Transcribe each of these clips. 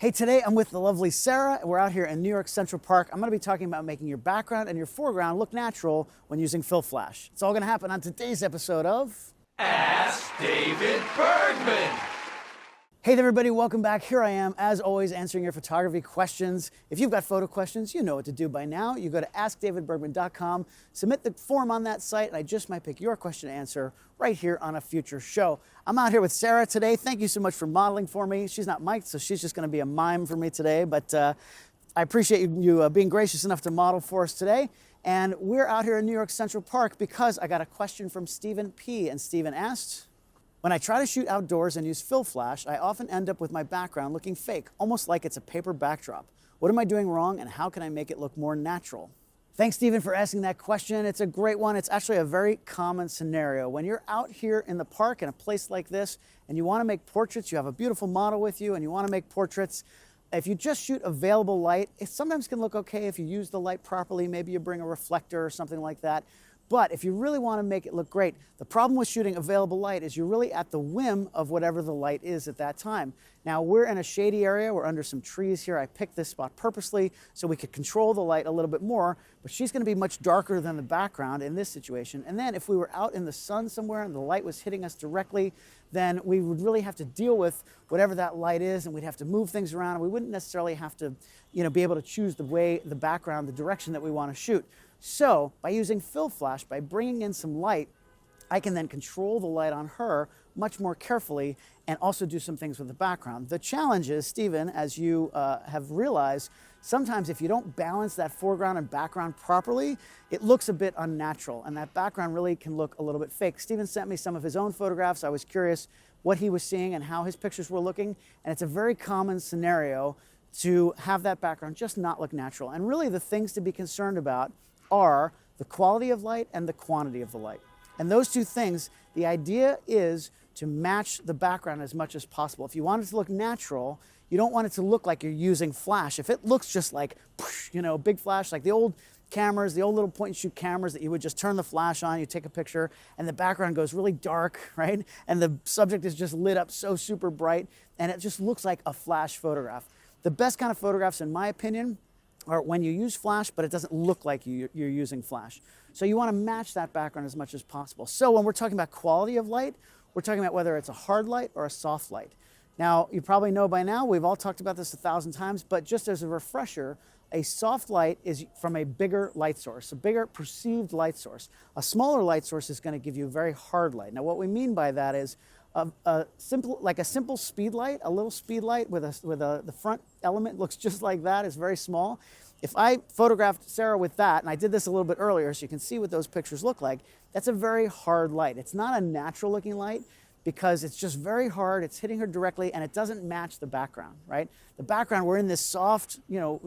Hey, today I'm with the lovely Sarah. We're out here in New York Central Park. I'm going to be talking about making your background and your foreground look natural when using Fill Flash. It's all going to happen on today's episode of Ask David Bergman. Hey there, everybody, welcome back. Here I am, as always, answering your photography questions. If you've got photo questions, you know what to do by now. You go to askdavidbergman.com, submit the form on that site, and I just might pick your question to answer right here on a future show. I'm out here with Sarah today. Thank you so much for modeling for me. She's not mic'd, so she's just going to be a mime for me today, but I appreciate you being gracious enough to model for us today. And we're out here in New York Central Park because I got a question from Stephen P. And Stephen asked, when I try to shoot outdoors and use Fill Flash, I often end up with my background looking fake, almost like it's a paper backdrop. What am I doing wrong and how can I make it look more natural? Thanks, Stephen, for asking that question. It's a great one. It's actually a very common scenario. When you're out here in the park in a place like this and you want to make portraits, you have a beautiful model with you and you want to make portraits, if you just shoot available light, it sometimes can look okay if you use the light properly. Maybe you bring a reflector or something like that. But if you really want to make it look great, the problem with shooting available light is you're really at the whim of whatever the light is at that time. Now, we're in a shady area. We're under some trees here. I picked this spot purposely so we could control the light a little bit more, but she's going to be much darker than the background in this situation. And then if we were out in the sun somewhere and the light was hitting us directly, then we would really have to deal with whatever that light is, and we'd have to move things around, and we wouldn't necessarily have to, be able to choose the way, the background, the direction that we want to shoot. So by using Fill Flash, by bringing in some light, I can then control the light on her much more carefully and also do some things with the background. The challenge is, Stephen, as you have realized, sometimes if you don't balance that foreground and background properly, it looks a bit unnatural, and that background really can look a little bit fake. Stephen sent me some of his own photographs. I was curious what he was seeing and how his pictures were looking, and it's a very common scenario to have that background just not look natural. And really the things to be concerned about are the quality of light and the quantity of the light. And those two things, the idea is to match the background as much as possible. If you want it to look natural, you don't want it to look like you're using flash. If it looks just like, big flash, like the old cameras, the old little point and shoot cameras that you would just turn the flash on, you take a picture, and the background goes really dark, right? And the subject is just lit up so super bright, and it just looks like a flash photograph. The best kind of photographs, in my opinion, or when you use flash, but it doesn't look like you're using flash. So you want to match that background as much as possible. So when we're talking about quality of light, we're talking about whether it's a hard light or a soft light. Now, you probably know by now, we've all talked about this 1,000 times, but just as a refresher, a soft light is from a bigger light source, a bigger perceived light source. A smaller light source is going to give you a very hard light. Now, what we mean by that is a simple Speedlite, a little Speedlite with the front element looks just like that. It's very small. If I photographed Sarah with that, and I did this a little bit earlier so you can see what those pictures look like, that's a very hard light. It's not a natural looking light because it's just very hard, it's hitting her directly, and it doesn't match the background, right? The background, we're in this soft, the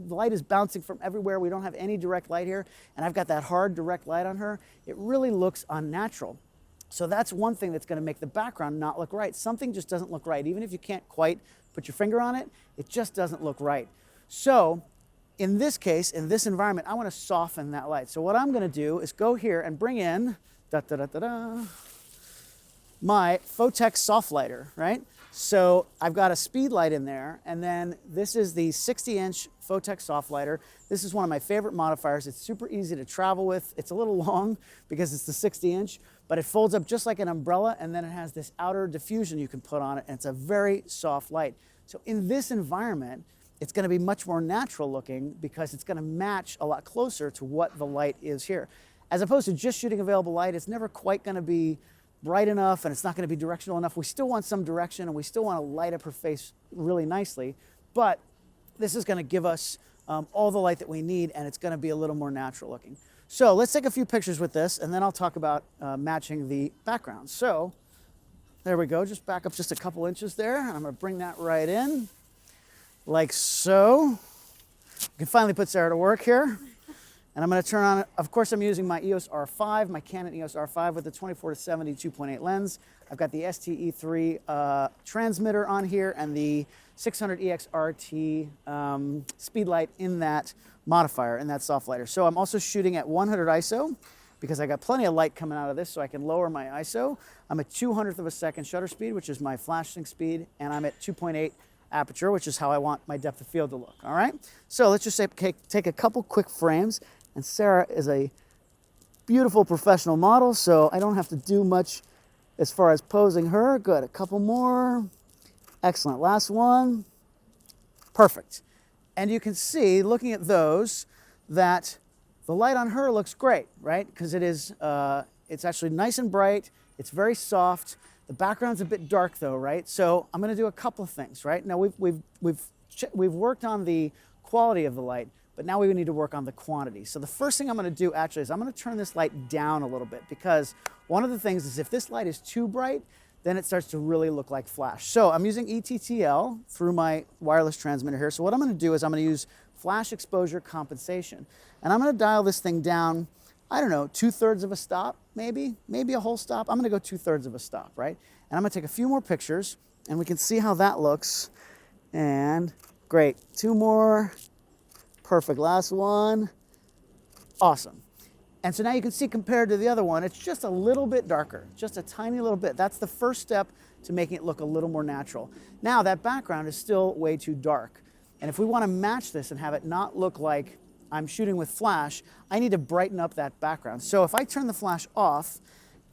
light is bouncing from everywhere. We don't have any direct light here, and I've got that hard direct light on her. It really looks unnatural. So that's one thing that's going to make the background not look right. Something just doesn't look right. Even if you can't quite put your finger on it, it just doesn't look right. So in this case, in this environment, I want to soften that light. So what I'm going to do is go here and bring in my Photek SoftLighter, right? So I've got a Speedlite in there, and then this is the 60-inch Photek SoftLighter. This is one of my favorite modifiers. It's super easy to travel with. It's a little long because it's the 60-inch, but it folds up just like an umbrella, and then it has this outer diffusion you can put on it, and it's a very soft light. So in this environment, it's going to be much more natural looking because it's going to match a lot closer to what the light is here. As opposed to just shooting available light, it's never quite going to be bright enough, and it's not going to be directional enough. We still want some direction, and we still want to light up her face really nicely, but this is going to give us all the light that we need, and it's going to be a little more natural looking. So let's take a few pictures with this, and then I'll talk about matching the background. So there we go. Just back up just a couple inches there, and I'm going to bring that right in, like so. We can finally put Sarah to work here. And I'm going to turn on, of course, I'm using my EOS R5, my Canon EOS R5 with the 24-70 2.8 lens. I've got the STE3 transmitter on here and the 600EX RT Speedlite in that modifier, in that SoftLighter. So I'm also shooting at 100 ISO because I got plenty of light coming out of this, so I can lower my ISO. I'm at 200th of a second shutter speed, which is my flashing speed, and I'm at 2.8 aperture, which is how I want my depth of field to look, all right? So let's just say, take a couple quick frames, and Sarah is a beautiful professional model, so I don't have to do much as far as posing her. Good, a couple more. Excellent, last one. Perfect. And you can see, looking at those, that the light on her looks great, right? Because it's actually nice and bright, it's very soft. The background's a bit dark though, right? So I'm gonna do a couple of things, right? Now we've worked on the quality of the light, but now we need to work on the quantity. So the first thing I'm gonna do actually is I'm gonna turn this light down a little bit, because one of the things is if this light is too bright, then it starts to really look like flash. So I'm using ETTL through my wireless transmitter here. So what I'm gonna do is I'm gonna use flash exposure compensation. And I'm gonna dial this thing down, I don't know, 2/3 of a stop, maybe a whole stop. I'm gonna go 2/3 of a stop, right? And I'm gonna take a few more pictures and we can see how that looks. And great, 2 more, perfect, last one, awesome. And so now you can see compared to the other one, it's just a little bit darker, just a tiny little bit. That's the first step to making it look a little more natural. Now that background is still way too dark. And if we wanna match this and have it not look like I'm shooting with flash, I need to brighten up that background. So if I turn the flash off,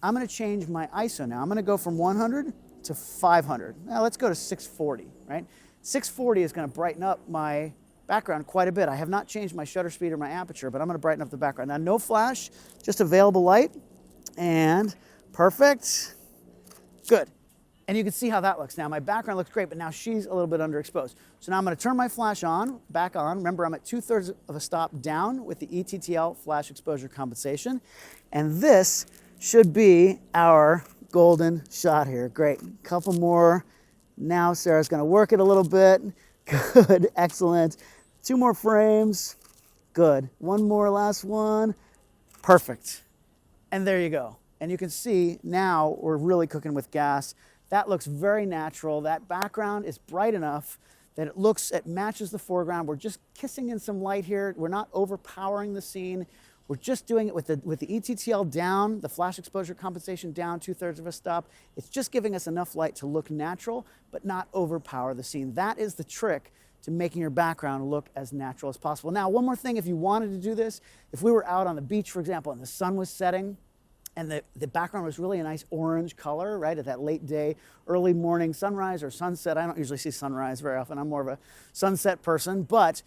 I'm gonna change my ISO now. I'm gonna go from 100 to 500. Now let's go to 640, right? 640 is gonna brighten up my background quite a bit. I have not changed my shutter speed or my aperture, but I'm gonna brighten up the background. Now no flash, just available light, and perfect, good. And you can see how that looks. Now my background looks great, but now she's a little bit underexposed. So now I'm gonna turn my flash on, back on. Remember, I'm at 2/3 of a stop down with the ETTL flash exposure compensation. And this should be our golden shot here. Great, couple more. Now Sarah's gonna work it a little bit. Good, excellent. 2 more frames, good. 1 more, last one, perfect. And there you go. And you can see now we're really cooking with gas. That looks very natural. That background is bright enough that it matches the foreground. We're just kissing in some light here. We're not overpowering the scene. We're just doing it with the ETTL down, the flash exposure compensation down 2/3 of a stop. It's just giving us enough light to look natural, but not overpower the scene. That is the trick to making your background look as natural as possible. Now, one more thing, if you wanted to do this, if we were out on the beach, for example, and the sun was setting, and the background was really a nice orange color, right, at that late day, early morning sunrise or sunset. I don't usually see sunrise very often. I'm more of a sunset person. But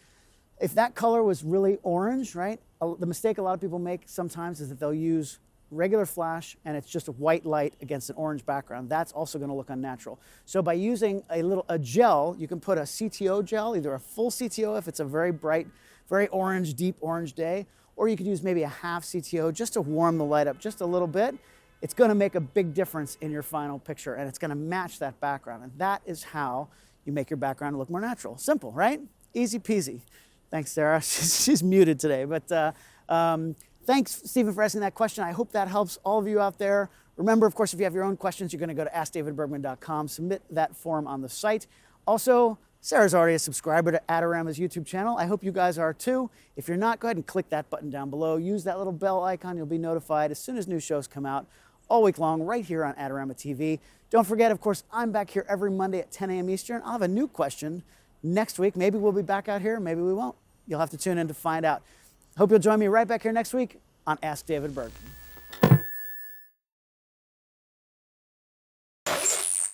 if that color was really orange, right, the mistake a lot of people make sometimes is that they'll use regular flash and it's just a white light against an orange background. That's also going to look unnatural. So by using a gel, you can put a CTO gel, either a full CTO if it's a very bright, very orange, deep orange day, or you could use maybe a half CTO just to warm the light up just a little bit. It's gonna make a big difference in your final picture, and it's gonna match that background. And that is how you make your background look more natural. Simple, right? Easy peasy. Thanks, Sarah. She's muted today. But thanks, Stephen, for asking that question. I hope that helps all of you out there. Remember, of course, if you have your own questions, you're gonna go to askdavidbergman.com, submit that form on the site. Also, Sarah's already a subscriber to Adorama's YouTube channel. I hope you guys are too. If you're not, go ahead and click that button down below. Use that little bell icon. You'll be notified as soon as new shows come out all week long right here on Adorama TV. Don't forget, of course, I'm back here every Monday at 10 a.m. Eastern. I'll have a new question next week. Maybe we'll be back out here. Maybe we won't. You'll have to tune in to find out. Hope you'll join me right back here next week on Ask David Bergman.